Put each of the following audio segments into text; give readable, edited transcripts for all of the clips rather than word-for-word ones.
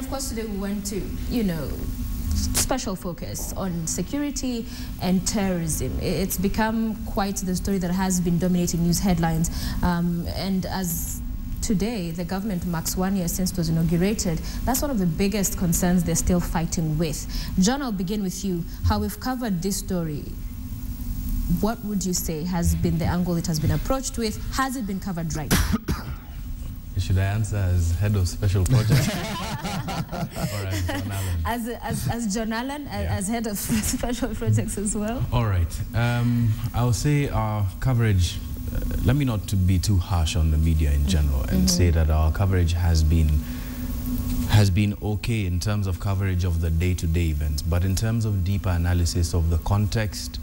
of course, today we went to, special focus on security and terrorism. It's become quite the story that has been dominating news headlines. And as today, the government marks 1 year since it was inaugurated, that's one of the biggest concerns they're still fighting with. Jonh, I'll begin with you. How we've covered this story, what would you say has been the angle it has been approached with? Has it been covered right? Should I answer as head of special projects? Or as Jonh Allan? As Jonh Allan, as head of special projects as well? All right. I'll say our coverage, let me not to be too harsh on the media in general and say that our coverage has been okay in terms of coverage of the day-to-day events, but in terms of deeper analysis of the context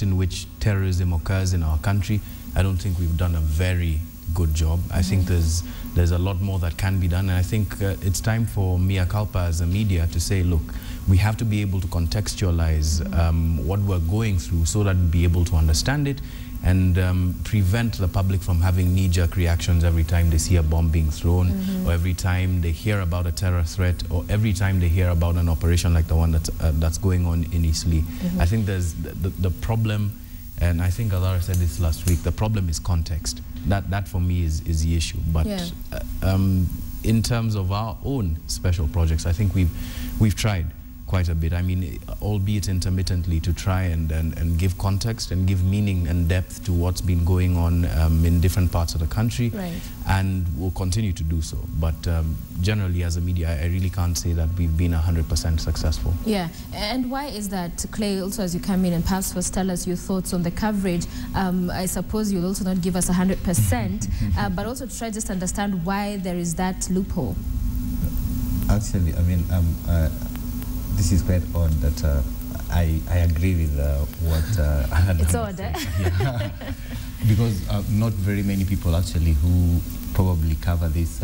in which terrorism occurs in our country, I don't think we've done a very good job. I think there's a lot more that can be done, and I think it's time for mea culpa as a media to say, look, we have to be able to contextualize what we're going through so that we'll be able to understand it and prevent the public from having knee-jerk reactions every time they see a bomb being thrown, or every time they hear about a terror threat, or every time they hear about an operation like the one that's going on in Eastleigh. I think there's the problem, and I think Gathara said this last week, the problem is context. That for me is the issue. But in terms of our own special projects, I think we've tried quite a bit. I mean, albeit intermittently, to try and give context and give meaning and depth to what's been going on in different parts of the country, and we'll continue to do so. But generally, as a media, I really can't say that we've been 100% successful. Yeah, and why is that, Clay? Also, as you come in and perhaps first tell us your thoughts on the coverage. I suppose you'll also not give us 100%, but also try just to understand why there is that loophole. Actually, I mean, this is quite odd that I agree with what Allan It's odd, eh? Yeah. Because not very many people actually who probably cover this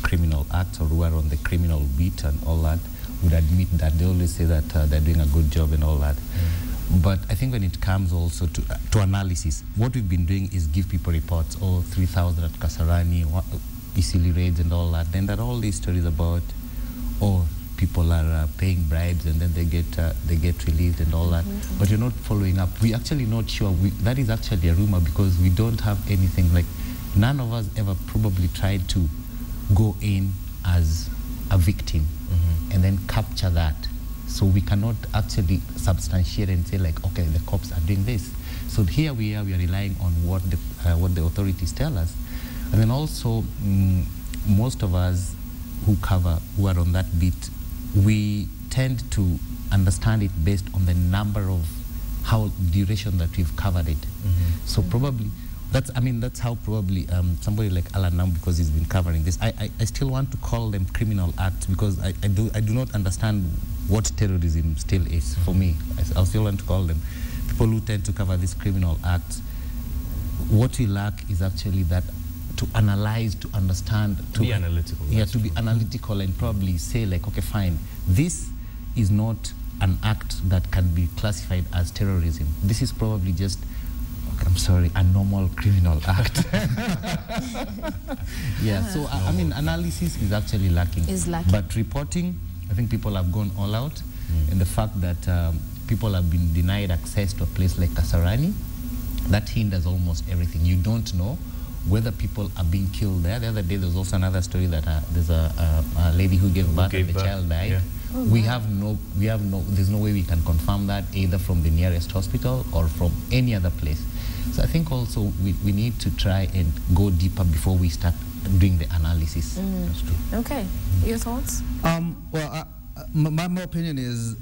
criminal acts or who are on the criminal beat and all that would admit that. They always say that they're doing a good job and all that. But I think when it comes also to analysis, what we've been doing is give people reports, 3,000 at Kasarani, Eastleigh raids and all that. Then there are all these stories about, people are paying bribes and then they get relieved and all that. But you're not following up. We're actually not sure. That is actually a rumor because we don't have anything. Like, none of us ever probably tried to go in as a victim and then capture that. So we cannot actually substantiate and say, like, okay, the cops are doing this. So here we are relying on what the authorities tell us. And then also, most of us who are on that beat, we tend to understand it based on the number of how duration that we've covered it. So probably that's how probably somebody like Allan now, because he's been covering this, I still want to call them criminal acts because I do not understand what terrorism still is for me. I still want to call them people who tend to cover these criminal acts. What we lack is actually that to analyze, to understand, to be analytical. Yeah, to be analytical and probably say, like, okay, fine, this is not an act that can be classified as terrorism. This is probably just, I'm sorry, a normal criminal act. Yeah, so I mean, analysis is actually lacking. But reporting, I think people have gone all out. And the fact that people have been denied access to a place like Kasarani, that hinders almost everything. You don't know whether people are being killed there. The other day, there's also another story that there's a lady who gave birth and the child died. Yeah. There's no way we can confirm that either from the nearest hospital or from any other place. So I think also we need to try and go deeper before we start doing the analysis. That's true. Okay, your thoughts? Well, my opinion is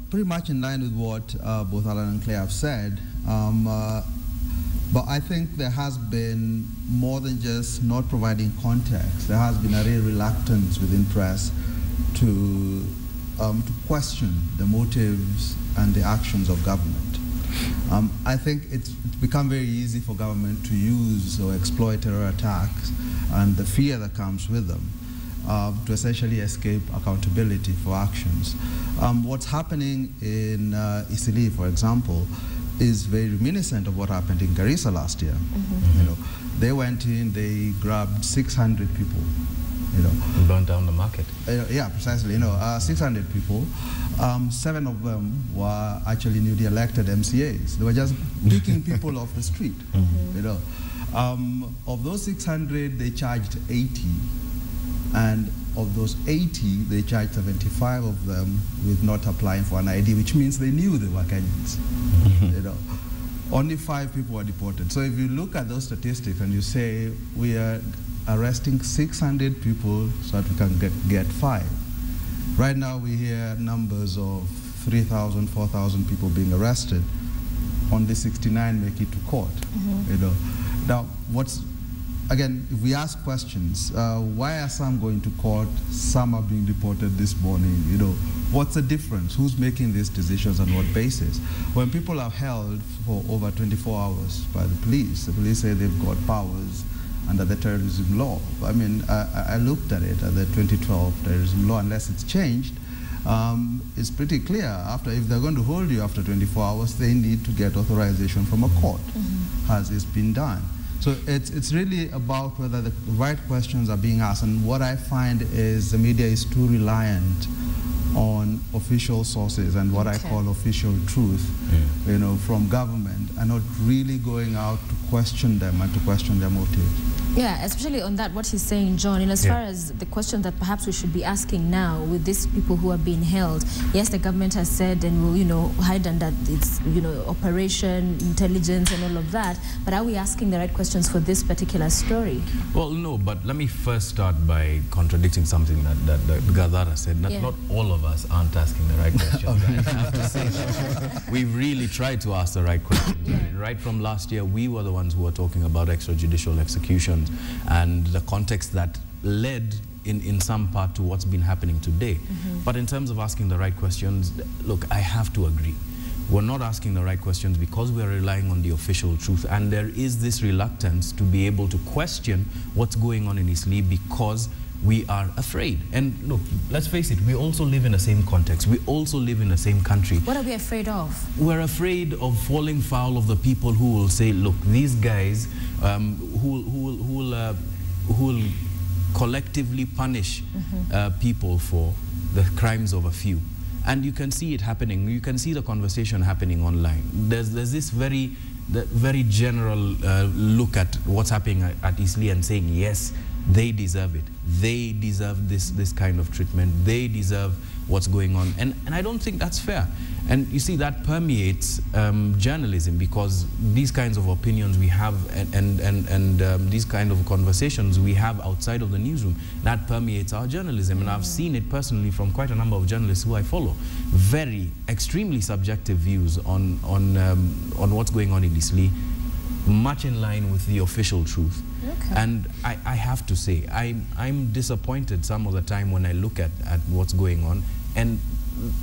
pretty much in line with what both Allan and Clay have said. But I think there has been more than just not providing context. There has been a real reluctance within press to question the motives and the actions of government. I think it's become very easy for government to use or exploit terror attacks and the fear that comes with them to essentially escape accountability for actions. What's happening in Eastleigh, for example, is very reminiscent of what happened in Garissa last year. You know, they went in, they grabbed 600 people, And burnt down the market. Yeah, precisely. 600 people. 7 of them were actually newly elected MCAs. They were just picking people off the street. Of those 600, they charged 80, and of those 80, they charged 75 of them with not applying for an ID, which means they knew they were Kenyans. Only 5 people were deported. So if you look at those statistics and you say we are arresting 600 people so that we can get 5. Right now we hear numbers of 3,000, 4,000 people being arrested. Only 69 make it to court. Now, again, if we ask questions, why are some going to court, some are being deported this morning, what's the difference? Who's making these decisions, on what basis? When people are held for over 24 hours by the police say they've got powers under the terrorism law. I mean, I looked at it, at the 2012 terrorism law, unless it's changed, it's pretty clear. If they're going to hold you after 24 hours, they need to get authorization from a court. Has this been done? So it's really about whether the right questions are being asked. And what I find is the media is too reliant on official sources and what I call official truth, from government, and not really going out to question them and to question their motives. Yeah, especially on that, what he's saying, John, in as far as the question that perhaps we should be asking now with these people who are being held. Yes, the government has said and will, hide under its, operation, intelligence and all of that, but are we asking the right questions for this particular story? Well, no, but let me first start by contradicting something that Gathara said. Not all of us aren't asking the right questions. I have to say that. We really tried to ask the right questions. Right from last year, we were the ones who were talking about extrajudicial executions and the context that led in some part to what's been happening today. But in terms of asking the right questions, look, I have to agree. We're not asking the right questions because we're relying on the official truth, and there is this reluctance to be able to question what's going on in Isli because we are afraid. And look, let's face it, we also live in the same context. We also live in the same country. What are we afraid of? We're afraid of falling foul of the people who will say, look, these guys who will collectively punish people for the crimes of a few. And you can see it happening. You can see the conversation happening online. There's this very general look at what's happening at Isli and saying, yes, they deserve it. They deserve this kind of treatment. They deserve what's going on. And I don't think that's fair. And you see, that permeates journalism, because these kinds of opinions we have and these kind of conversations we have outside of the newsroom, that permeates our journalism. And I've seen it personally from quite a number of journalists who I follow. Extremely subjective views on what's going on in Isli, much in line with the official truth. And I have to say, I'm disappointed some of the time when I look at what's going on, and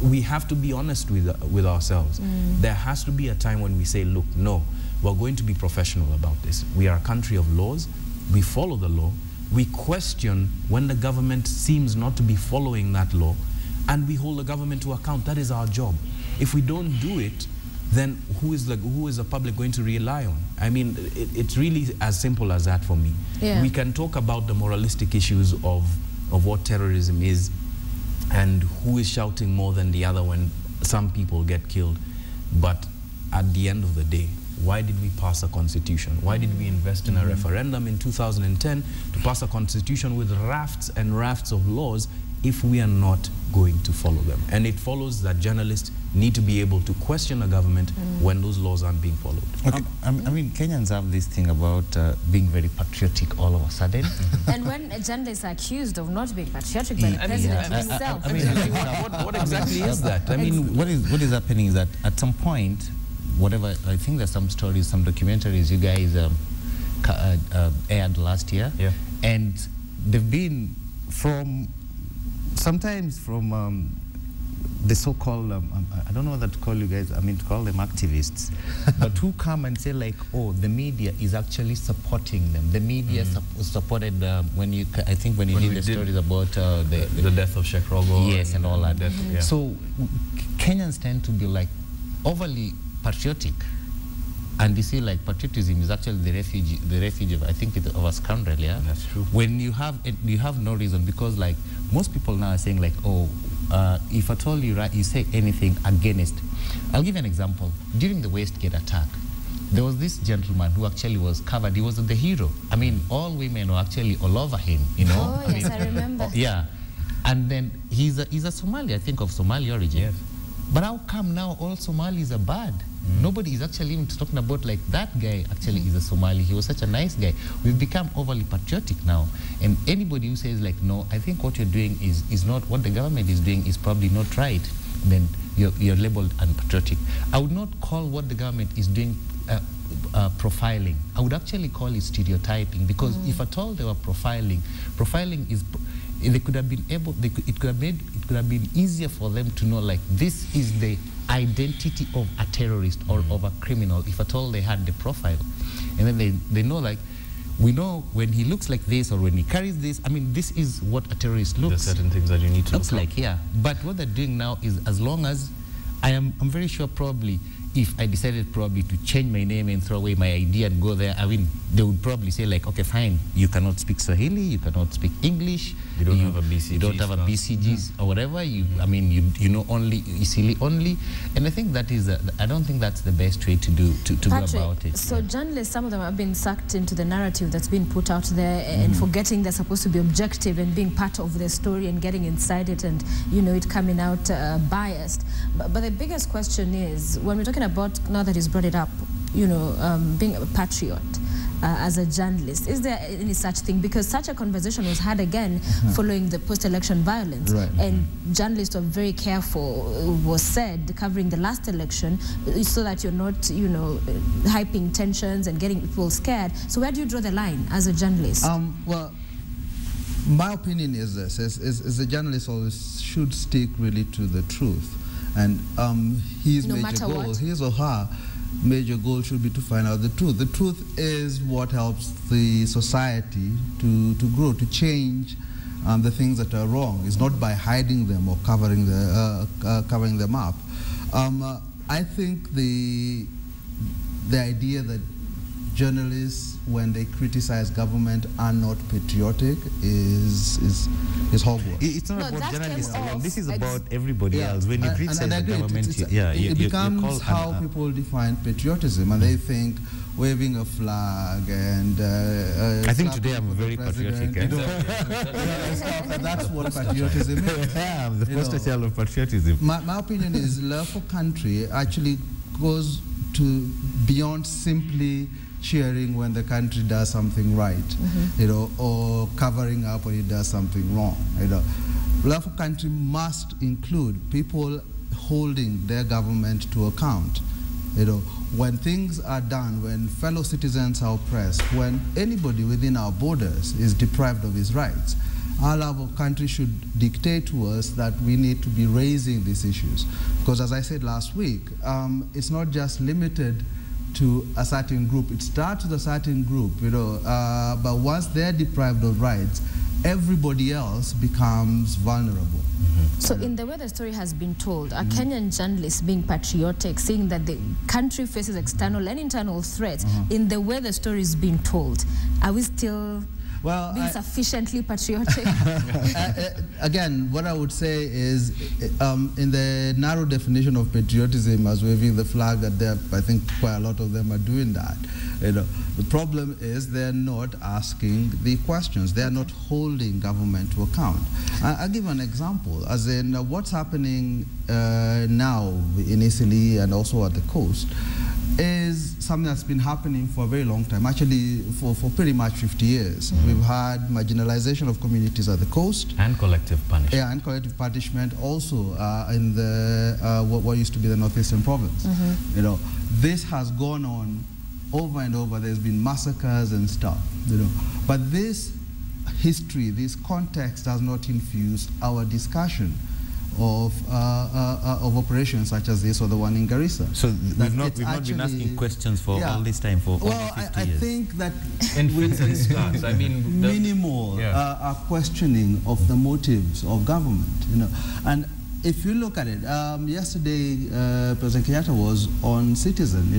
we have to be honest with ourselves. There has to be a time when we say, look, no, we're going to be professional about this. We are a country of laws. We follow the law. We question when the government seems not to be following that law, and we hold the government to account. That is our job. If we don't do it, then who is the public going to rely on? I mean, it's really as simple as that for me. We can talk about the moralistic issues of what terrorism is and who is shouting more than the other when some people get killed. But at the end of the day, why did we pass a constitution? Why did we invest in a referendum in 2010 to pass a constitution with rafts and rafts of laws if we are not going to follow them? And it follows that journalists need to be able to question the government when those laws aren't being followed. Okay. I mean, Kenyans have this thing about being very patriotic all of a sudden. And when journalists are accused of not being patriotic by the president himself. What exactly is that? I mean, what is happening is that at some point, whatever, I think there's some stories, some documentaries you guys aired last year, and they've been sometimes from the so-called, I don't know what to call you guys, I mean to call them activists, but who come and say like, oh, the media is actually supporting them. The media supported, I think when you did the stories about the death of Sheikh Rogo. Yes, and all that. So Kenyans tend to be like overly patriotic. And you see, like, patriotism is actually the refuge of, I think, of a scoundrel, yeah? That's true. When you have no reason, because, like, most people now are saying, like, oh, if at all you say anything against. I'll give you an example. During the Westgate attack, there was this gentleman who actually was covered. He was the hero. I mean, all women were actually all over him, you know? Oh, yes, I remember. Yeah. And then he's a Somali, I think, of Somali origin. Yes. But how come now all Somalis are bad? Nobody is actually even talking about, like, that guy actually is a Somali. He was such a nice guy. We've become overly patriotic now. And anybody who says, like, no, I think what you're doing is not, what the government is doing is probably not right, then you're labeled unpatriotic. I would not call what the government is doing profiling. I would actually call it stereotyping, because if at all they were profiling is, they could have been able, it could have been easier for them to know, like, this is the identity of a terrorist or of a criminal, if at all they had the profile. And then they know, like, we know when he looks like this or when he carries this, I mean, this is what a terrorist looks. There's certain things that you need to looks like, yeah. But what they're doing now is, as long as I'm very sure probably if I decided probably to change my name and throw away my ID and go there, I mean, they would probably say, like, okay, fine, you cannot speak Swahili, you cannot speak English, you don't have a BCG, you don't have a BCGs or whatever. I mean, you know only Isili only, and I think that is I don't think that's the best way to go about it. So journalists, some of them have been sucked into the narrative that's been put out there and forgetting they're supposed to be objective and being part of the story and getting inside it and, you know, it coming out biased. But the biggest question is, when we're talking about, now that he's brought it up, you know, being a patriot as a journalist, is there any such thing? Because such a conversation was had again following the post-election violence, and journalists were very careful, was said, covering the last election, so that you're not, you know, hyping tensions and getting people scared. So where do you draw the line as a journalist? Well, my opinion is this, is a journalist always should stick really to the truth. And his major goal, his or her major goal should be to find out the truth. The truth is what helps the society to grow, to change the things that are wrong. It's not by hiding them or covering them up. I think the idea that journalists, when they criticize government, are not patriotic is hogwash. It's not about journalists alone. This is about everybody else. When you criticize the government, it becomes how people define patriotism, and they think waving a flag and I think today I'm very patriotic. That's what patriotism is. Yeah, I'm the poster child of patriotism. My opinion is love for country actually goes to beyond simply cheering when the country does something right, you know, or covering up when it does something wrong. You know, love for country must include people holding their government to account. You know, when things are done, when fellow citizens are oppressed, when anybody within our borders is deprived of his rights, our love of country should dictate to us that we need to be raising these issues. Because as I said last week, it's not just limited to a certain group. It starts with a certain group, you know, but once they're deprived of rights, everybody else becomes vulnerable. So in the way the story has been told, are Kenyan journalists being patriotic, seeing that the country faces external and internal threats, in the way the story is being told, are we still being sufficiently patriotic? Again, what I would say is, in the narrow definition of patriotism as waving the flag, that I think quite a lot of them are doing that. You know, the problem is they're not asking the questions. They're not holding government to account. I'll give an example, as in what's happening now in Italy and also at the coast is something that's been happening for a very long time, actually for pretty much 50 years. We've had marginalization of communities at the coast. And collective punishment. Yeah, and collective punishment also in the what used to be the northeastern province. You know, this has gone on over and over. There's been massacres and stuff, you know. But this history, this context does not infuse our discussion of operations such as this or the one in Garissa. So we've not been asking questions for all this time, for well, over 50 years. I think that I mean, minimal are questioning of the motives of government, you know. And if you look at it, yesterday President Kenyatta was on Citizen,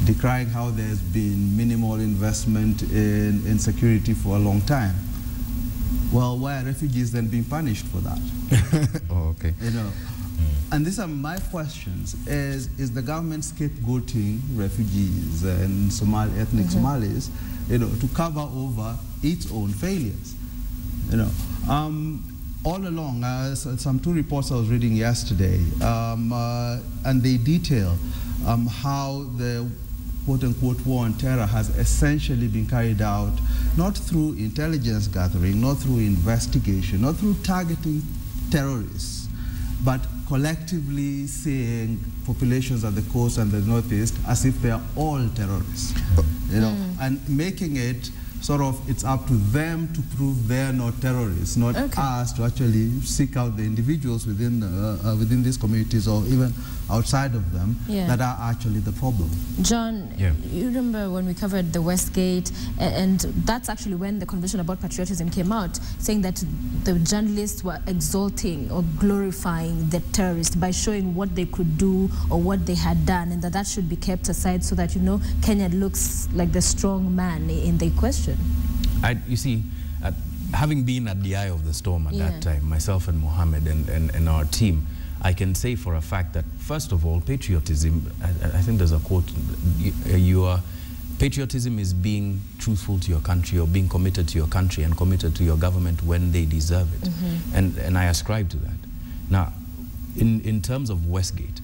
decrying how there's been minimal investment in security for a long time. Well, why are refugees then being punished for that? Oh, okay. And these are my questions. Is the government scapegoating refugees and ethnic Somalis, to cover over its own failures? All along, some 2 reports I was reading yesterday, and they detail how the quote-unquote war on terror has essentially been carried out not through intelligence gathering, not through investigation, not through targeting terrorists, but collectively seeing populations at the coast and the northeast as if they are all terrorists, and making it sort of, it's up to them to prove they're not terrorists, not us to actually seek out the individuals within these communities or even outside of them that are actually the problem. John, you remember when we covered the Westgate, and that's actually when the Convention about Patriotism came out, saying that the journalists were exalting or glorifying the terrorists by showing what they could do or what they had done, and that should be kept aside so that, Kenya looks like the strong man in the question. You see, having been at the eye of the storm at that time, myself and Mohammed and our team, I can say for a fact that, first of all, patriotism, I think there's a quote, patriotism is being truthful to your country or being committed to your country and committed to your government when they deserve it. And I ascribe to that. Now, in terms of Westgate,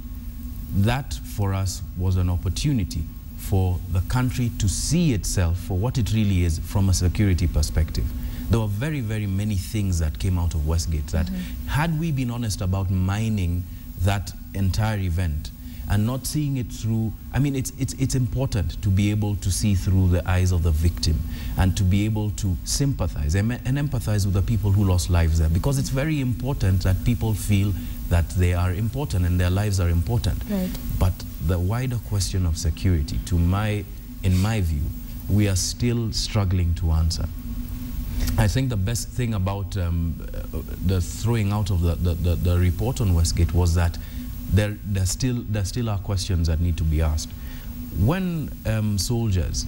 that for us was an opportunity for the country to see itself for what it really is from a security perspective. There were very, very many things that came out of Westgate that, had we been honest about mining that entire event and not seeing it through, it's important to be able to see through the eyes of the victim and to be able to sympathize and empathize with the people who lost lives there, because it's very important that people feel that they are important and their lives are important. Right. But the wider question of security, in my view, we are still struggling to answer. I think the best thing about the throwing out of the report on Westgate was that there still are questions that need to be asked. When soldiers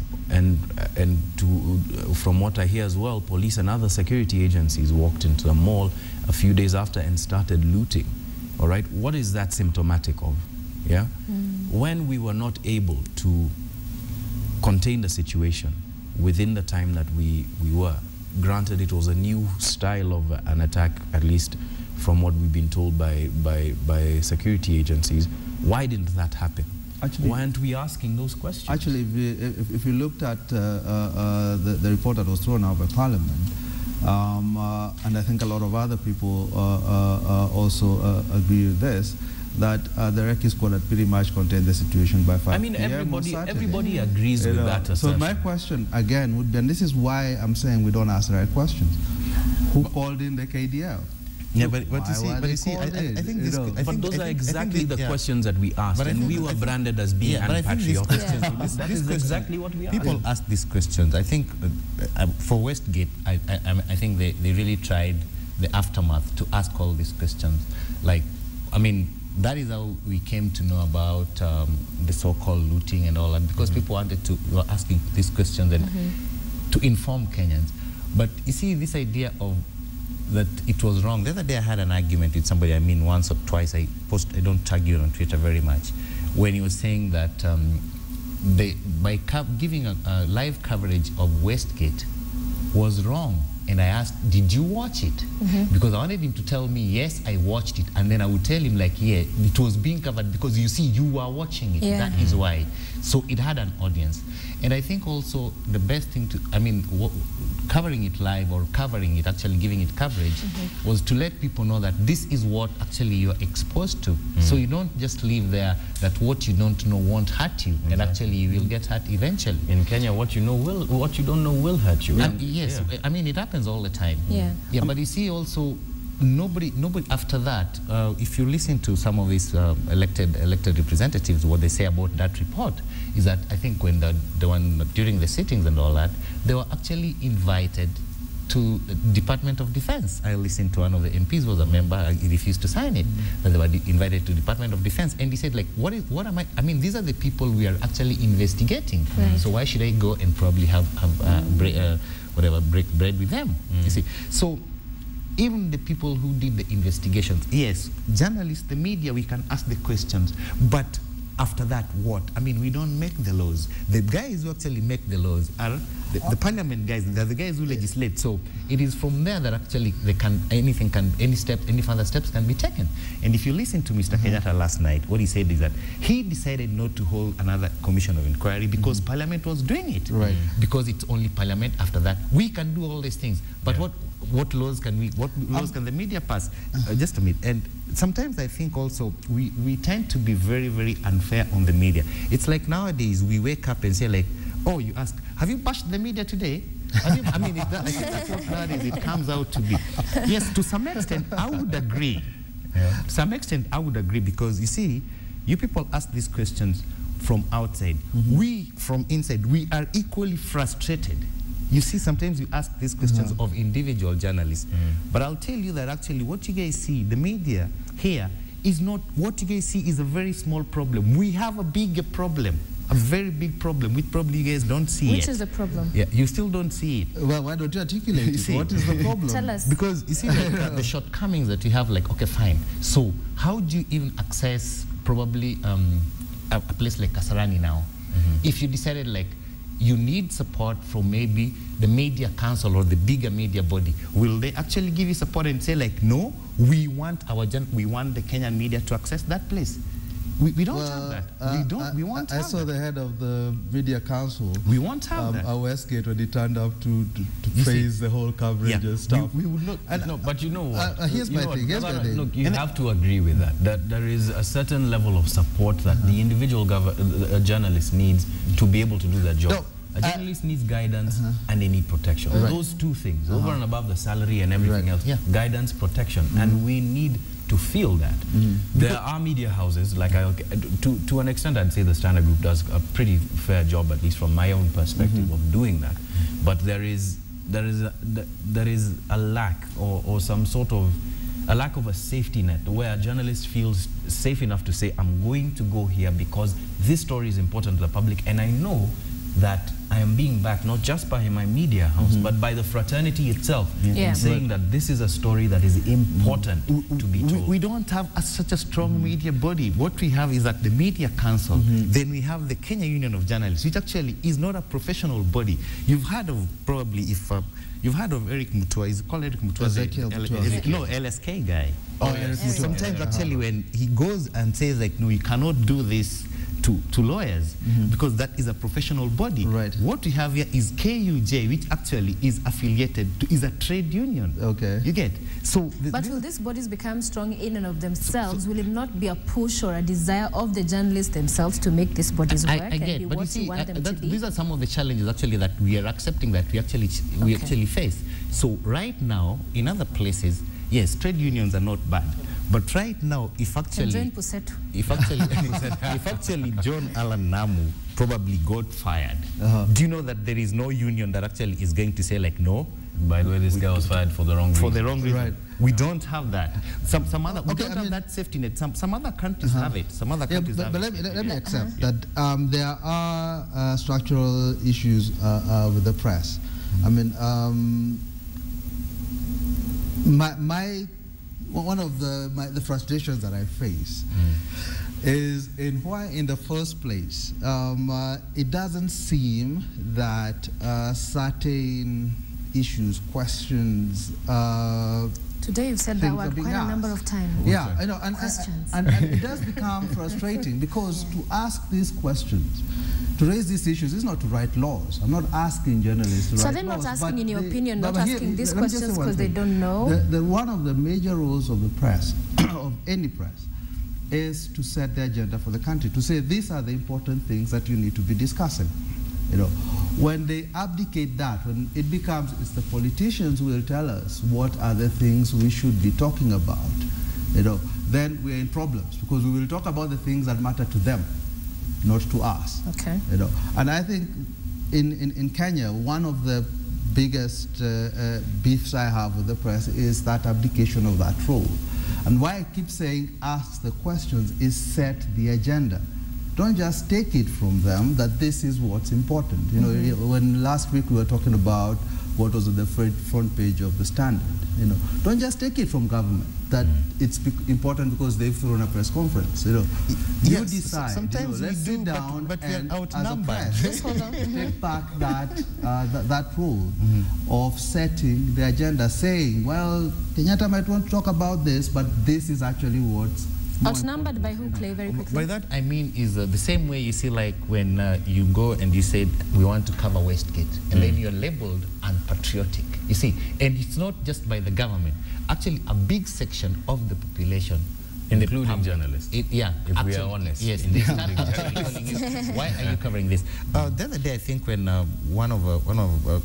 from what I hear as well, police and other security agencies walked into the mall a few days after and started looting, all right, what is that symptomatic of? When we were not able to contain the situation within the time that we were, granted it was a new style of an attack, at least from what we've been told by security agencies, why didn't that happen? Actually, why aren't we asking those questions? Actually, if you looked at the report that was thrown out by Parliament, and I think a lot of other people also agree with this, that the Recce squad had pretty much contained the situation by 5 p.m. everybody agrees with that assertion. So my question again would be, and this is why I'm saying we don't ask the right questions. Who called in the KDL? Yeah, but you see, I think this. But those are exactly the questions that we asked, and we were branded as being unpatriotic. That is exactly what we are. People ask these questions. I think for Westgate, I think they really tried the aftermath to ask all these questions. Like, that is how we came to know about the so-called looting and all that, because people were asking these questions and to inform Kenyans. But you see, this idea of that it was wrong. The other day I had an argument with somebody, once or twice. I don't tag you on Twitter very much, when he was saying that by giving a live coverage of Westgate was wrong. And I asked, did you watch it? Because I wanted him to tell me, yes, I watched it. And then I would tell him, it was being covered because you see, you were watching it. That is why. So it had an audience. And I think also the best thing to, covering it live or covering it, actually giving it coverage, was to let people know that this is what actually you're exposed to. So you don't just leave there that what you don't know won't hurt you, and actually you will get hurt eventually. In Kenya, what you don't know will hurt you. Yes, it happens all the time. But you see also, nobody after that, if you listen to some of these elected representatives, what they say about that report is that I think when the one during the sittings and all that, they were actually invited to the Department of Defense. I listened to one of the MPs was a member, he refused to sign it. But they were invited to Department of Defense, and he said, like, what am I mean, these are the people we are actually investigating. So why should I go and probably have break bread with them? You see, so even the people who did the investigations, yes, journalists, the media, we can ask the questions, but after that, what? I mean, we don't make the laws. The guys who actually make the laws are the parliament guys. They're the guys who legislate. So it is from there that actually any further steps can be taken. And if you listen to Mr. Kenyatta last night, what he said is that he decided not to hold another commission of inquiry because parliament was doing it. Right. Because it's only parliament. After that, we can do all these things. But what laws can the media pass? Just a minute. And sometimes I think also we tend to be very, very unfair on the media. It's like nowadays we wake up and say like, oh, you ask, have you bashed the media today? I mean, I think that's what nowadays it comes out to be. Yes, to some extent, I would agree. To some extent, I would agree because you see, you people ask these questions from outside. We, from inside, we are equally frustrated. You see, sometimes you ask these questions of individual journalists, but I'll tell you that actually what you guys see, the media here, is not, what you guys see is a very small problem. We have a bigger problem, a very big problem, which probably you guys don't see Which is the problem? Yeah, you still don't see it. Well, why don't you articulate it? What is the problem? Tell us. Because you see like, the shortcomings that you have, like, okay, fine. So how do you even access probably a place like Kasarani now? If you decided like, you need support from maybe the media council or the bigger media body, will they actually give you support and say like, no, we want the Kenyan media to access that place? We don't have that. We won't have I saw that. the head of the media council. We won't have that. At Westgate when he turned up to praise the whole coverage and stuff. We would not. No, but you know what? Here's my thing. Look, you have to agree with that. That there is a certain level of support that the individual journalist needs to be able to do their job. No. A journalist needs guidance and they need protection. Those two things, over and above the salary and everything else, guidance, protection, and we need to feel that. There are media houses, like to an extent I'd say the Standard Group does a pretty fair job, at least from my own perspective, of doing that. But there is a lack or some sort of a lack of a safety net where a journalist feels safe enough to say, I'm going to go here because this story is important to the public, and I know that I am being backed not just by my media house, but by the fraternity itself, saying that this is a story that is important to be told. We don't have such a strong media body. What we have is that the Media Council, then we have the Kenya Union of Journalists, which actually is not a professional body. You've heard of probably, if you've heard of Eric Mutua, is called Eric Mutua, no, LSK guy. Oh, Eric Mutua. Sometimes actually when he goes and says like, no, you cannot do this to lawyers, because that is a professional body. Right. What we have here is KUJ, which actually is affiliated to, is a trade union. Okay. You get? So but will these bodies become strong in and of themselves? Will it not be a push or a desire of the journalists themselves to make these bodies work I get, and be but what you want them to be? these are some of the challenges actually that we are accepting that we actually face. So right now, in other places, yes, trade unions are not bad. But right now, if actually Jonh, Allan, Namu probably got fired, do you know that there is no union that actually is going to say like, no? By the way, this guy was fired for the wrong reason. For the wrong reason. Right. We don't have that. Some other, we don't have that safety net. Some other countries have it. Some other countries have but it. let me accept that there are structural issues with the press. I mean, one of the frustrations that I face is in why, in the first place, it doesn't seem that certain issues, questions. Today you've said that word quite a number of times. Yeah, I know, and it does become frustrating because to ask these questions, to raise these issues, is not to write laws. I'm not asking journalists to write laws. So they're not asking, in your opinion, not asking these questions because they don't know? One of the major roles of the press, of any press, is to set the agenda for the country, to say these are the important things that you need to be discussing. You know, when they abdicate that, when it becomes, it's the politicians who will tell us what are the things we should be talking about, you know, then we're in problems because we will talk about the things that matter to them, not to us. Okay. You know, and I think in Kenya, one of the biggest beefs I have with the press is that abdication of that role. And why I keep saying ask the questions is set the agenda. Don't just take it from them that this is what's important. You know, when last week we were talking about what was on the front page of the Standard, you know, don't just take it from government that it's important because they've thrown a press conference. You know, you decide. Sometimes let's sit down but and we're outnumbered. as a press, take back that role of setting the agenda, saying, well, Kenyatta might want to talk about this, but this is actually what's outnumbered by who, Clay, very quickly? By that I mean is the same way you see, like when you go and you said we want to cover Westgate, and then you're labeled unpatriotic. You see, and it's not just by the government. Actually, a big section of the population, including journalists. If we are honest. Yes. Why are you covering this? The other day, I think when one of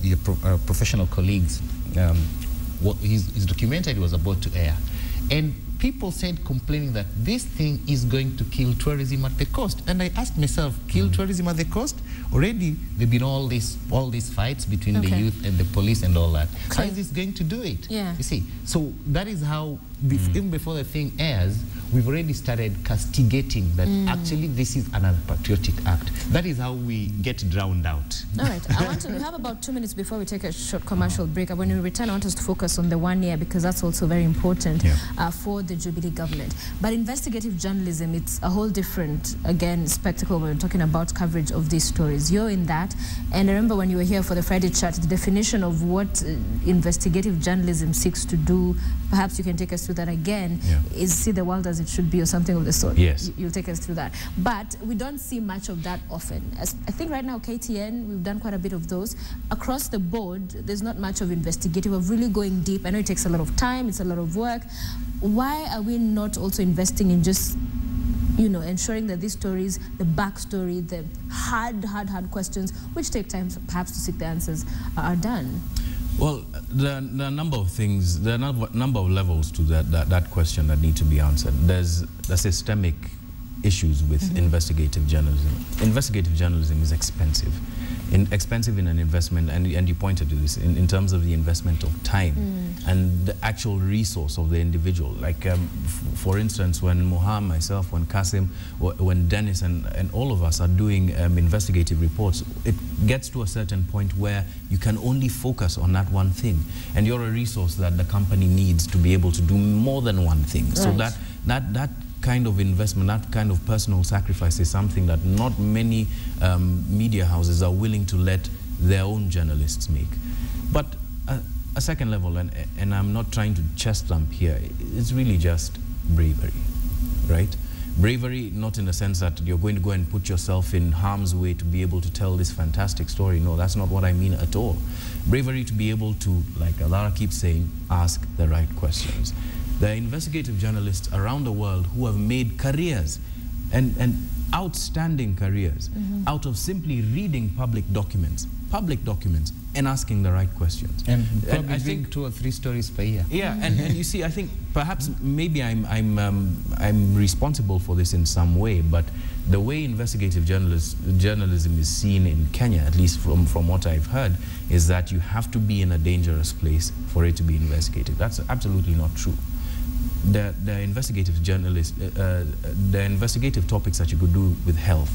your professional colleagues, his documentary was about to air, and people said, complaining that this thing is going to kill tourism at the coast. And I asked myself, kill tourism at the coast? Already there have been all these fights between the youth and the police and all that. How is this going to do it? Yeah. You see, so that is how, even before the thing airs, we've already started castigating that actually this is an unpatriotic act. That is how we get drowned out. All right, we have about 2 minutes before we take a short commercial break. When we return, I want us to focus on the 1 year because that's also very important for the Jubilee government. But investigative journalism, it's a whole different, again, spectacle when we're talking about coverage of these stories. You're in that, and I remember when you were here for the Friday chat, the definition of what investigative journalism seeks to do, perhaps you can take us through that again, is see the world as it should be or something of the sort. Yes. You'll take us through that. But we don't see much of that often. I think right now, KTN, we've done quite a bit of those. Across the board, there's not much of investigative, of really going deep. I know it takes a lot of time, it's a lot of work. Why are we not also investing in just, you know, ensuring that these stories, the backstory, the hard questions, which take time perhaps to seek the answers, are done? Well, there are a number of things, there are a number of levels to that question that need to be answered. There's the systemic issues with investigative journalism. Investigative journalism is expensive. Expensive in an investment, and you pointed to this, in terms of the investment of time and the actual resource of the individual. Like, for instance, when Mohan, myself, when Kasim, when Dennis and all of us are doing investigative reports, it gets to a certain point where you can only focus on that one thing. And you're a resource that the company needs to be able to do more than one thing. Right. So that kind of investment, that kind of personal sacrifice is something that not many media houses are willing to let their own journalists make. But a second level, and I'm not trying to chest thump here, it's really just bravery, right? Bravery, not in the sense that you're going to go and put yourself in harm's way to be able to tell this fantastic story. No, that's not what I mean at all. Bravery to be able to, like Alara keeps saying, ask the right questions. There are investigative journalists around the world who have made careers and outstanding careers out of simply reading public documents and asking the right questions. And probably I think 2 or 3 stories per year. Yeah, and you see, I think perhaps maybe I'm responsible for this in some way, but the way investigative journalism is seen in Kenya, at least from what I've heard, is that you have to be in a dangerous place for it to be investigated. That's absolutely not true. The investigative journalists, the investigative topics that you could do with health,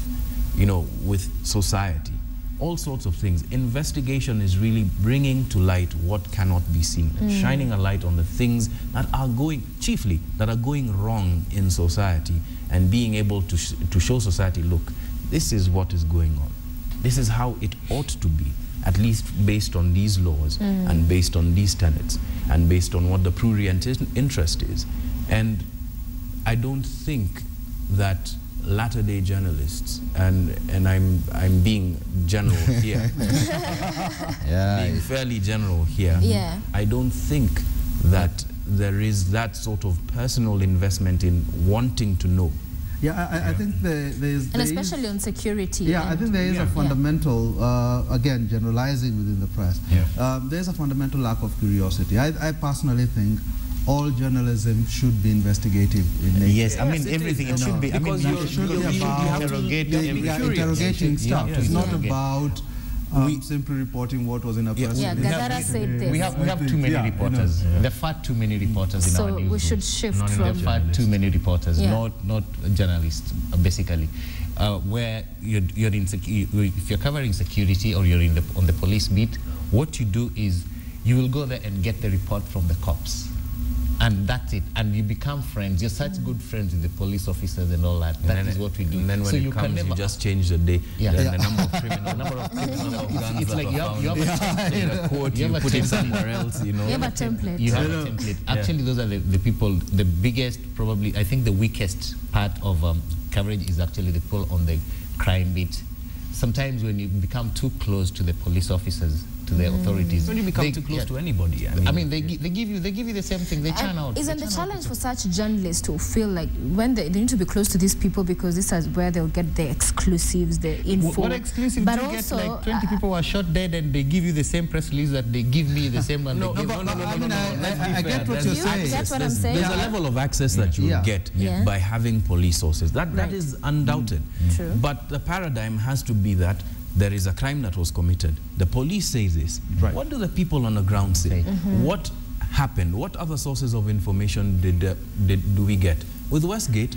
you know, with society, all sorts of things. Investigation is really bringing to light what cannot be seen, shining a light on the things that are going, chiefly, that are going wrong in society, and being able to show society, look, this is what is going on. This is how it ought to be, at least based on these laws and based on these tenets and based on what the prurient interest is. And I don't think that latter-day journalists, and I'm being general here, being fairly general here, I don't think that there is that sort of personal investment in wanting to know. Yeah, I think there is... And especially on security. Yeah, I think there is a fundamental, again, generalizing within the press, there's a fundamental lack of curiosity. I personally think all journalism should be investigative in nature. Yes, I mean, everything it should be. Because you should be about interrogating stuff. It's not about simply reporting what was in a press Yeah, release. Gathara said this. We have too many reporters. There are far too many reporters in our So news. we should shift There from... are far too many reporters, Yeah. not journalists, basically. Where you're in if you're covering security or you're on the police beat, what you do is you will go there and get the report from the cops. And that's it. And you become friends. You're such good friends with the police officers and all that. That is what we do. And then when so it you comes, you just change the day. Yeah. The number of criminal guns it's that like were you have found in a court, you you have a put it template. somewhere else, you know. You have a template. You have a template. Actually, those are the people, the biggest, probably, I think the weakest part of coverage is actually the people on the crime beat. Sometimes when you become too close to the police officers, to the authorities. When you become too close to anybody, I mean they give you the same thing. They churn out. Isn't the challenge for such journalists to feel like when they need to be close to these people because this is where they'll get the exclusives, the info. What exclusive but do you also, get? Like 20 people were shot dead and they give you the same press release that they give me the same one. I get what you're saying. That's what I'm saying. There's a level of access that you will get by having police sources. That is undoubted. True. But the paradigm has to be that there is a crime that was committed. The police say this. Right. What do the people on the ground say? What happened? What other sources of information do we get? With Westgate,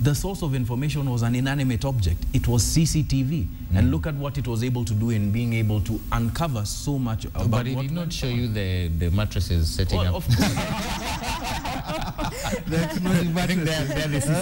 the source of information was an inanimate object. It was CCTV. And look at what it was able to do in being able to uncover so much about But it did not show you the mattresses setting up. Of course.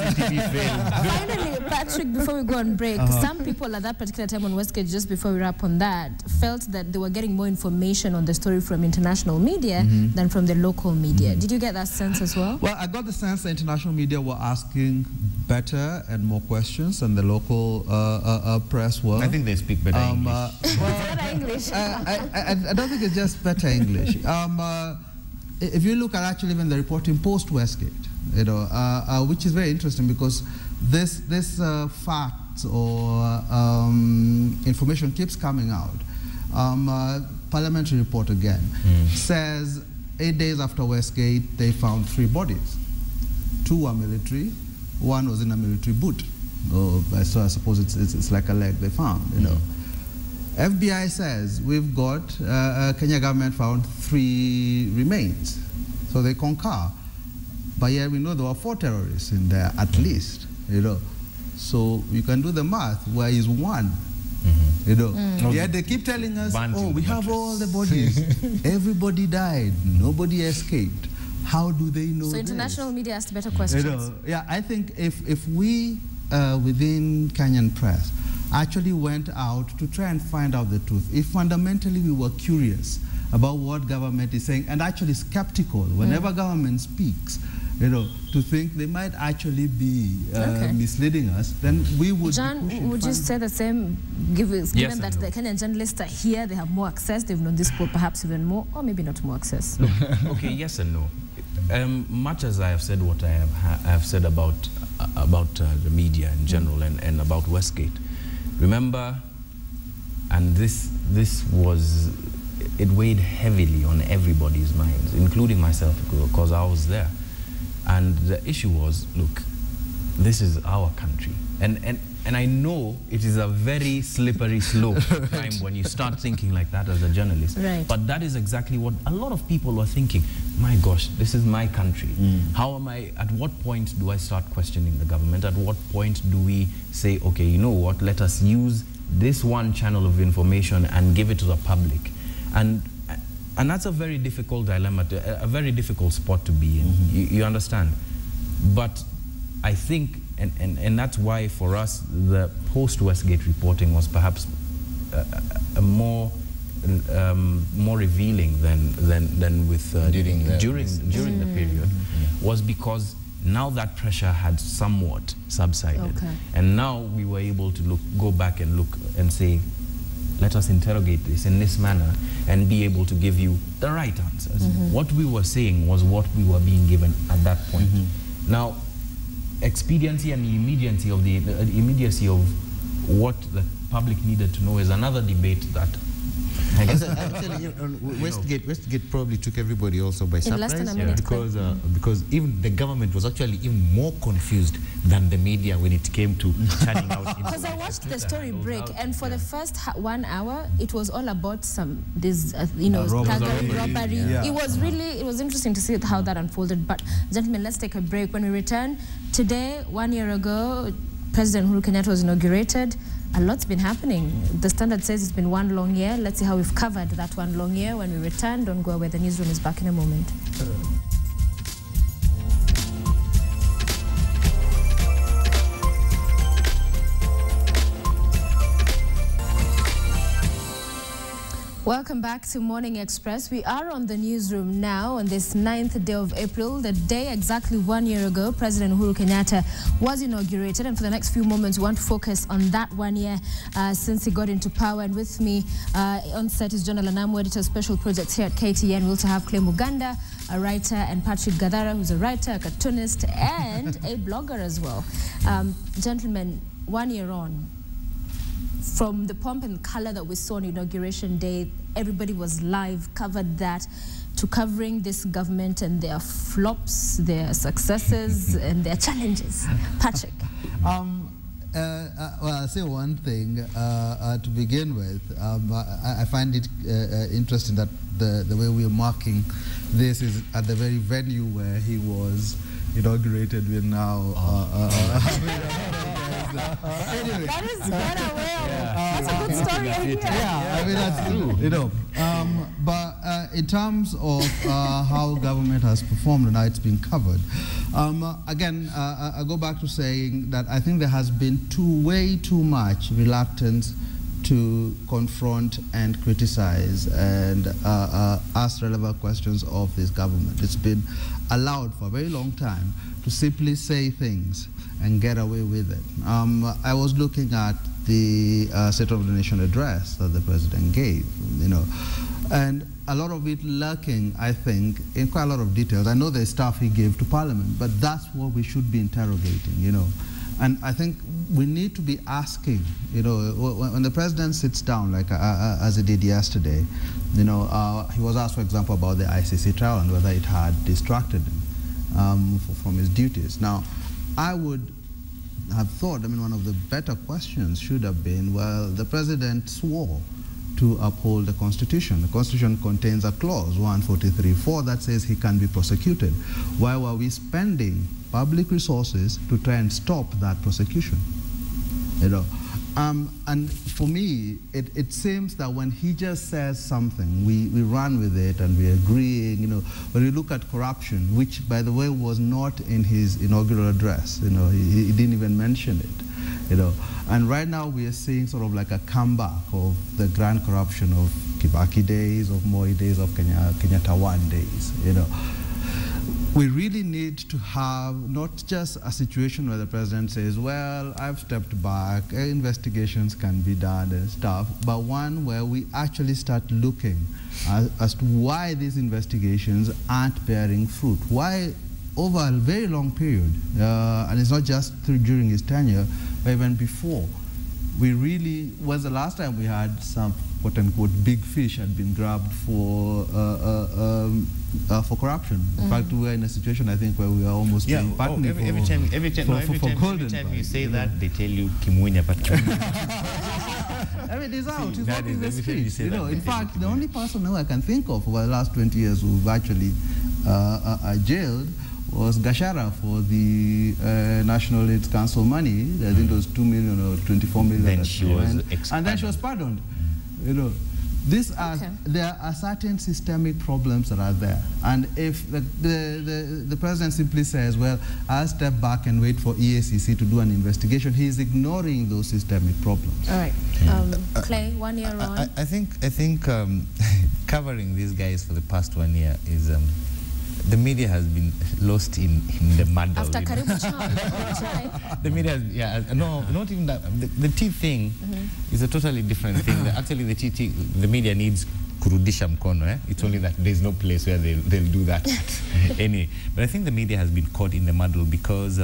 Finally, Patrick, before we go on break, some people at that particular time on Westgate, just before we wrap on that, felt that they were getting more information on the story from international media than from the local media. Did you get that sense as well? Well, I got the sense the international media were asking better and more questions than the local press were. I think they speak better English. Better English. I don't think it's just better English. If you look at actually even the reporting post-Westgate, you know, which is very interesting because this fact or information keeps coming out. Parliamentary report again says 8 days after Westgate, they found 3 bodies. 2 were military, 1 was in a military boot. So I suppose it's like a leg they found, you know. FBI says we've got Kenya government found 3 remains, so they concur. But yeah, we know there were 4 terrorists in there at least, you know. So you can do the math. Where is 1? You know. Yeah, they keep telling us, oh, we have all the bodies. Everybody died. Nobody escaped. How do they know? So international media asked better questions. You know, yeah, I think if we within Kenyan press actually went out to try and find out the truth, if fundamentally we were curious about what government is saying and actually skeptical whenever government speaks, you know, to think they might actually be misleading us, then we would Jonh, would you say the same, given that the Kenyan journalists are here, they have more access, they've known this people perhaps even more, or maybe not more access? Okay, yes and no. Much as I have said what I have said about the media in general and about Westgate, remember, and this was, it weighed heavily on everybody's minds, including myself, because I was there. And the issue was, look, this is our country. And I know it is a very slippery slope time when you start thinking like that as a journalist. Right. But that is exactly what a lot of people were thinking. My gosh, this is my country. How am I, at what point do I start questioning the government? At what point do we say, okay, you know what, let us use this one channel of information and give it to the public? And that's a very difficult dilemma, a very difficult spot to be in. You understand? But I think, and that's why for us, the post-Westgate reporting was perhaps more revealing than with during the period, was because now that pressure had somewhat subsided, and now we were able to go back and look and say, let us interrogate this in this manner and be able to give you the right answers. What we were saying was what we were being given at that point. Now, expediency and the immediacy of what the public needed to know is another debate that Actually, Westgate probably took everybody also by surprise. Less than a minute, because even the government was actually even more confused than the media when it came to turning out. Because I watched the story break, and for the first 1 hour, it was all about this, robbery. Yeah. It was interesting to see how that unfolded. But gentlemen, let's take a break. When we return, today, 1 year ago, President Uhuru Kenyatta was inaugurated. A lot's been happening. The Standard says it's been 1 long year. Let's see how we've covered that 1 long year. When we return, don't go away. The newsroom is back in a moment. Welcome back to Morning Express. We are on the newsroom now on this 9th day of April, the day exactly 1 year ago President Uhuru Kenyatta was inaugurated. And for the next few moments, we want to focus on that 1 year since he got into power. And with me on set is Jonh, Allan, Namu, editor of special projects here at KTN. We also have Muganda, a writer, and Patrick Gathara, who's a writer, a cartoonist, and a blogger as well. Gentlemen, 1 year on, from the pomp and color that we saw on Inauguration Day, everybody was live, covered that, to covering this government and their flops, their successes, and their challenges. Patrick. Well, I'll say one thing to begin with. I find it interesting that the way we're marking this is at the very venue where he was inaugurated. We're now anyway. That is better. That's a good story. Yeah, I mean, that's true. But in terms of how government has performed and how it's been covered, again, I go back to saying that I think there has been way too much reluctance to confront and criticize and ask relevant questions of this government. It's been allowed for a very long time to simply say things and get away with it. I was looking at the State of the Nation address that the president gave, and a lot of it lurking, I think, in quite a lot of details. I know there's stuff he gave to Parliament, but that's what we should be interrogating, And I think we need to be asking, when the president sits down, like as he did yesterday, he was asked, for example, about the ICC trial and whether it had distracted him from his duties. Now, I would have thought, one of the better questions should have been, well, the president swore to uphold the Constitution. The Constitution contains a clause, 143.4, that says he can be prosecuted. Why were we spending public resources to try and stop that prosecution? And for me, it seems that when he just says something, we run with it and we agree. When you look at corruption, which, by the way, was not in his inaugural address, he didn't even mention it, And right now we are seeing sort of like a comeback of the grand corruption of Kibaki days, of Moi days, of Kenyatta One days, We really need to have not just a situation where the president says, well, I've stepped back, investigations can be done and stuff, but one where we actually start looking as to why these investigations aren't bearing fruit. Why, over a very long period, and it's not just during his tenure, but even before, was the last time we had some quote-unquote big fish had been grabbed for corruption. In fact, we were in a situation, I think, where we are almost being partnered every time you say that, they tell you Kimunya, but it's out. It's not in the streets. In fact, the only person who I can think of over the last 20 years who've actually jailed was Gathara for the National AIDS Council money. I think it was 2 million or 24 million. Then she was and then she was pardoned. There are certain systemic problems that are there. And if the president simply says, well, I'll step back and wait for EACC to do an investigation, he's ignoring those systemic problems. All right. Clay, 1 year on. I think covering these guys for the past 1 year is the media has been lost in the muddle. After Karibu Chai. The media, not even that. The tea thing is a totally different thing. Actually, the media needs kurudisha mkono. It's only that there's no place where they'll do that. But I think the media has been caught in the muddle because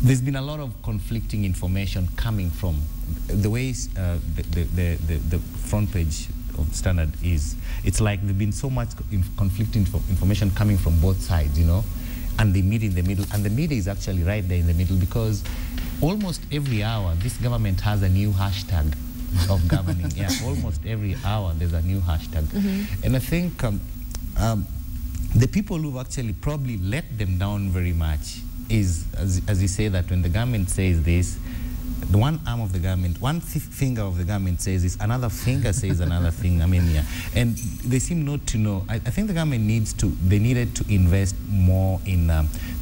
there's been a lot of conflicting information coming from the ways the front page of Standard is. It's like there's been so much conflicting information coming from both sides, you know, and they meet in the middle, and the media is actually right there in the middle, because almost every hour this government has a new hashtag of governing. Yeah, almost every hour there's a new hashtag. And I think the people who've actually probably let them down very much is, as you say, that when the government says this, the one arm of the government, one finger of the government says this, another finger says another thing. I mean, yeah. And they seem not to know. I think the government needed to invest more in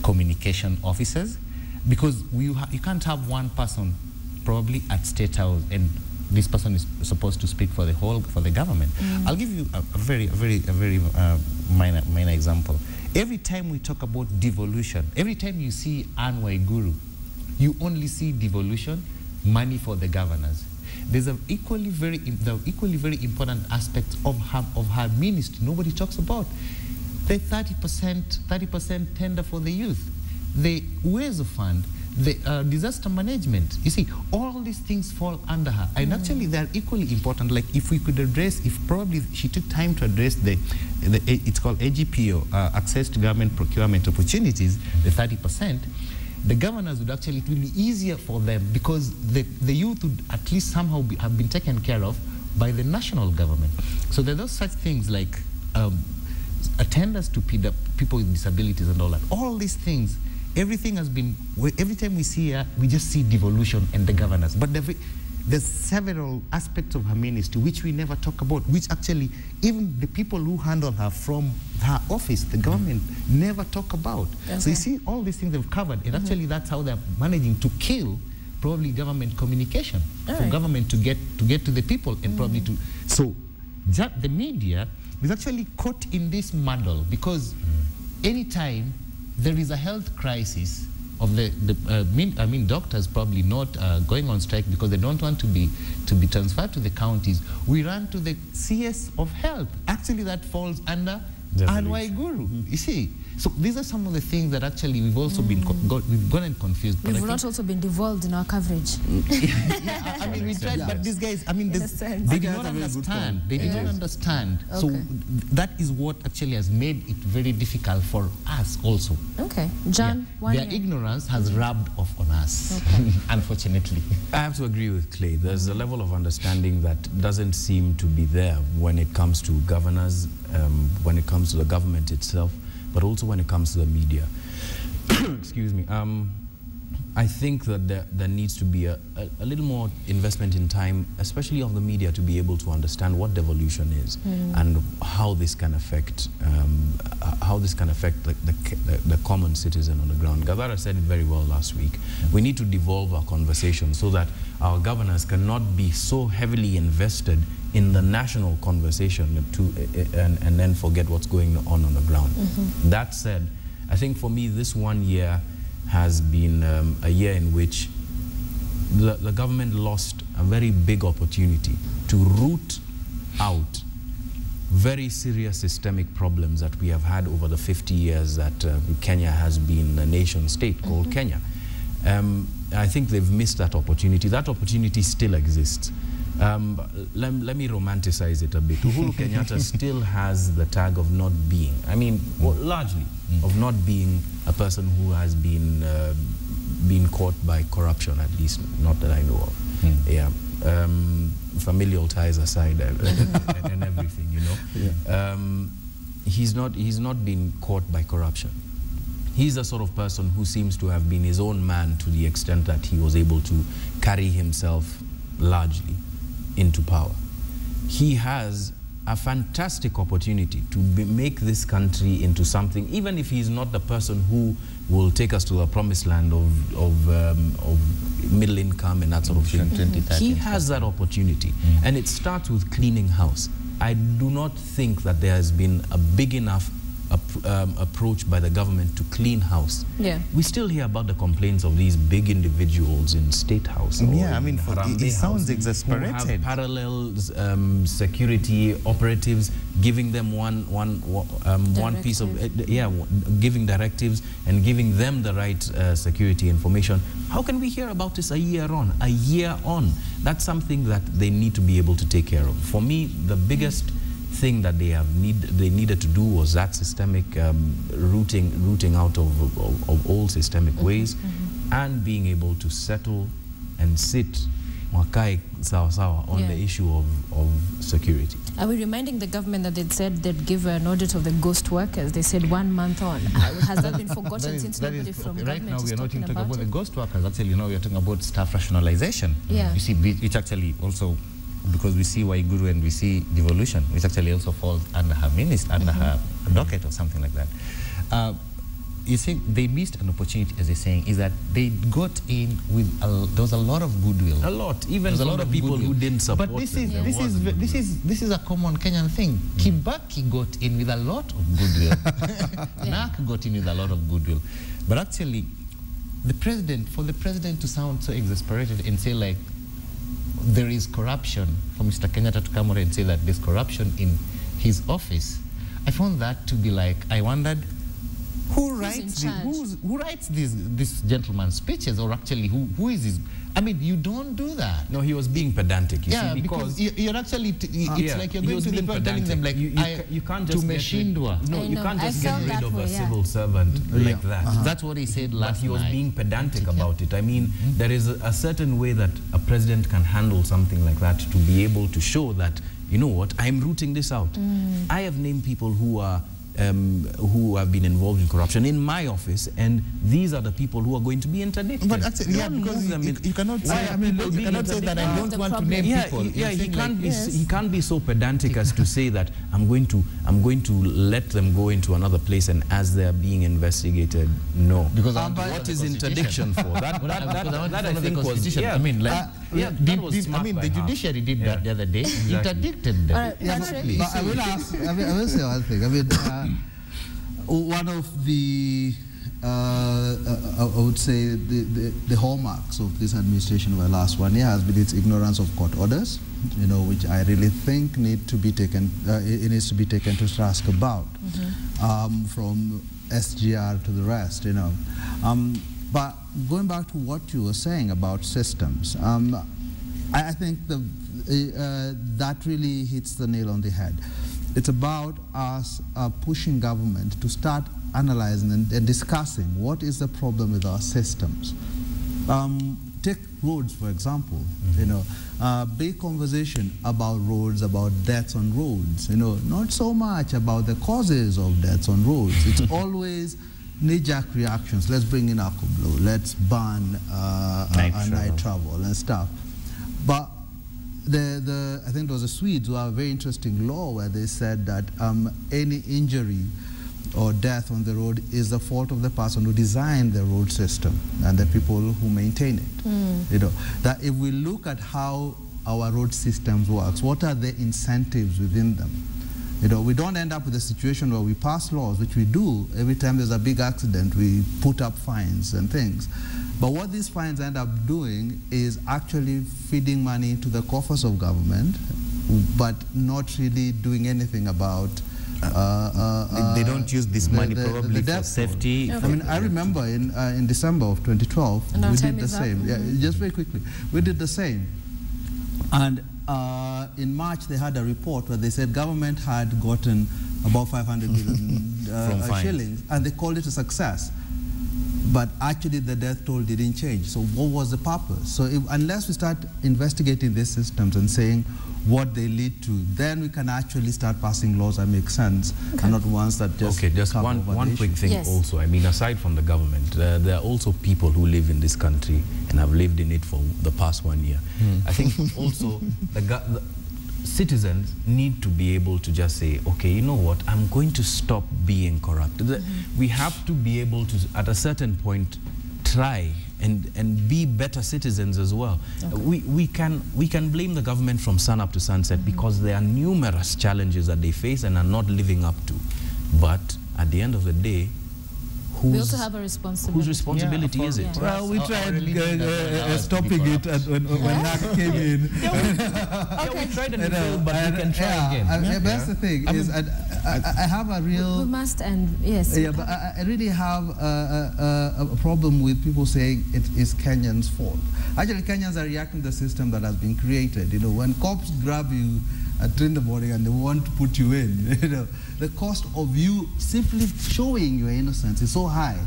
communication officers, because you can't have one person probably at State House and this person is supposed to speak for the government. I'll give you a very minor example. Every time we talk about devolution, every time you see Anne Waiguru, you only see devolution, money for the governors. There's an equally very important aspect of her ministry nobody talks about. The 30% tender for the youth, the Uwezo Fund, the disaster management. You see, all these things fall under her. And actually, they're equally important. Like, if we could address, if probably she took time to address it's called AGPO, access to government procurement opportunities, the 30%, the governors would actually, it would be easier for them, because the youth would at least somehow have been taken care of by the national government. So there are those such things like attendance to people with disabilities and all that. All these things, everything has been, every time we see her, we just see devolution and the governors. But there's several aspects of her ministry which we never talk about, which actually even the people who handle her from her office, the government, never talk about. Okay. So you see all these things they've covered, and actually that's how they're managing to kill probably government communication, for government to get to the people, and probably to, so the media is actually caught in this muddle, because anytime there is a health crisis of doctors probably not going on strike because they don't want to be transferred to the counties, we run to the CS of health. Actually, that falls under Anne Waiguru. You see, so these are some of the things that actually we've also been we've gotten confused. We've not also been devolved in our coverage. Yeah, I mean, we tried, but these guys, I mean, they did not understand. They did not understand. Okay. So that is what actually has made it very difficult for us also. Okay, John. Yeah. Their ignorance has rubbed off on us, unfortunately. I have to agree with Clay. There's a level of understanding that doesn't seem to be there when it comes to governors, when it comes to the government itself, but also when it comes to the media. Excuse me. I think that there needs to be a little more investment in time, especially of the media, to be able to understand what devolution is and how this can affect the common citizen on the ground. Gathara said it very well last week. We need to devolve our conversation so that our governors cannot be so heavily invested in the national conversation and then forget what's going on the ground. That said, I think for me this 1 year has been a year in which the government lost a very big opportunity to root out very serious systemic problems that we have had over the 50 years that Kenya has been a nation state called Kenya. I think they've missed that opportunity. That opportunity still exists. Let me romanticize it a bit. Uhuru Kenyatta still has the tag of not being, I mean, largely, of not being a person who has been caught by corruption, at least not that I know of. Yeah, familial ties aside and everything, you know. Yeah. He's not been caught by corruption. He's the sort of person who seems to have been his own man to the extent that he was able to carry himself largely into power. He has a fantastic opportunity to make this country into something, even if he's not the person who will take us to the promised land of middle income and that sort of thing. He has that opportunity, and it starts with cleaning house. I do not think that there has been a big enough approach by the government to clean house. Yeah. We still hear about the complaints of these big individuals in State House. Yeah, I mean, it sounds Who exasperated. have parallel security operatives giving them one piece of giving directives and giving them the right security information. How can we hear about this a year on? A year on, that's something that they need to be able to take care of. For me, the biggest thing that they needed to do was that systemic rooting out of all systemic ways, and being able to settle and sit wakai sawa sawa on the issue of security. Are we reminding the government that they'd said they'd give an audit of the ghost workers? They said 1 month on. Has that been forgotten since nobody from right government now is we are not talking even talking about the it? ghost workers. Actually, now we are talking about staff rationalization. Yeah. You see, it's actually also, because we see Waiguru and we see devolution, which actually also falls under her ministry, under her docket or something like that. You see, they missed an opportunity, as they're saying, is that they got in with there was a lot of goodwill. A lot, even from the people who didn't support. But this is a common Kenyan thing. Kibaki got in with a lot of goodwill. Nak got in with a lot of goodwill. But actually, for the president to sound so exasperated and say like, there is corruption, for Mr. Kenyatta to come out and say that there's corruption in his office, I found that to be like, I wondered, who writes this gentleman's speeches, or actually who is his? I mean, you don't do that. No, he was being pedantic. You see, because you're actually, it's like you're going to the people telling them like, you can't just you can't just get rid of a civil servant like that. That's what he said last night. But he was being pedantic about it. I mean, there is a certain way that a president can handle something like that to be able to show that, you know what, I'm rooting this out. I have named people who have been involved in corruption in my office, and these are the people who are going to be interdicted. But actually, because you cannot say, you cannot say that I don't want to name people. He can't be so pedantic as to say that I'm going to let them go into another place, and as they're being investigated, no. Because what is interdiction for? That I think was, I mean, like, the judiciary did that the other day. Interdicted them. I will say one thing. I mean, one of the, I would say, the hallmarks of this administration over the last 1 year has been its ignorance of court orders, you know, which I really think need to be taken, it needs to be taken to task about, from SGR to the rest, you know. But going back to what you were saying about systems, I think that really hits the nail on the head. It's about us pushing government to start analyzing and discussing what is the problem with our systems. Take roads, for example. You know, big conversation about roads, about deaths on roads. You know, not so much about the causes of deaths on roads. It's always knee-jerk reactions. Let's bring in alcohol, let's ban night travel and stuff. But I think it was the Swedes who have a very interesting law where they said that any injury or death on the road is the fault of the person who designed the road system and the people who maintain it. You know, that if we look at how our road systems works, what are the incentives within them? You know, we don't end up with a situation where we pass laws, which we do. Every time there's a big accident, we put up fines and things. But what these fines end up doing is actually feeding money into the coffers of government, but not really doing anything about they don't use this money probably for safety. I mean, I remember in December of 2012, we did the same. Yeah, just very quickly, we did the same. And in March, they had a report where they said government had gotten about 500 million shillings, and they called it a success. But actually, the death toll didn't change. So what was the purpose? So unless we start investigating these systems and saying what they lead to, then we can actually start passing laws that make sense, and not ones that just just one quick thing also. I mean, aside from the government, there are also people who live in this country and have lived in it for the past 1 year. I think also the citizens need to be able to just say, okay, you know what, I'm going to stop being corrupt. We have to be able to, at a certain point, try and be better citizens as well. We can blame the government from sun up to sunset because there are numerous challenges that they face and are not living up to. But at the end of the day, we also have a responsibility. Whose responsibility is it? Yeah. Well, we tried stopping it when Nak came in. We tried and we failed, but we can try again. That's the thing. I have a real... We must end, yes. Yeah, but I really have a problem with people saying it is Kenyans' fault. Actually, Kenyans are reacting to the system that has been created. You know, when cops grab you at 3 in the morning and they want to put you in, you know, the cost of you simply showing your innocence is so high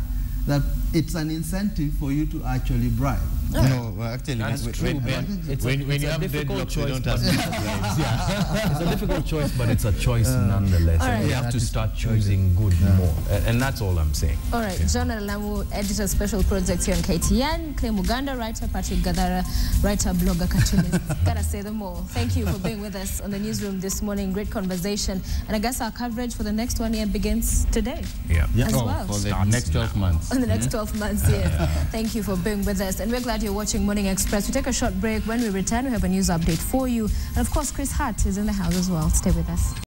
that it's an incentive for you to actually bribe. No, well, actually, That's true, when you have a difficult choice, it's a difficult choice, but it's a choice nonetheless. Right. And we have to start choosing good more. And that's all I'm saying. All right, Jonh and Namu, editor special projects here on KTN, Clay Muganda, writer, Patrick Gathara, writer, blogger, cartoonist. Gotta say them all. Thank you for being with us on the newsroom this morning. Great conversation. And I guess our coverage for the next 1 year begins today. Yeah. As well. For the next 12 months. On the next 12 months, yes. Thank you for being with us. And we're glad you're watching Morning Express. We take a short break. When we return, we have a news update for you. And of course, Chris Hart is in the house as well. Stay with us.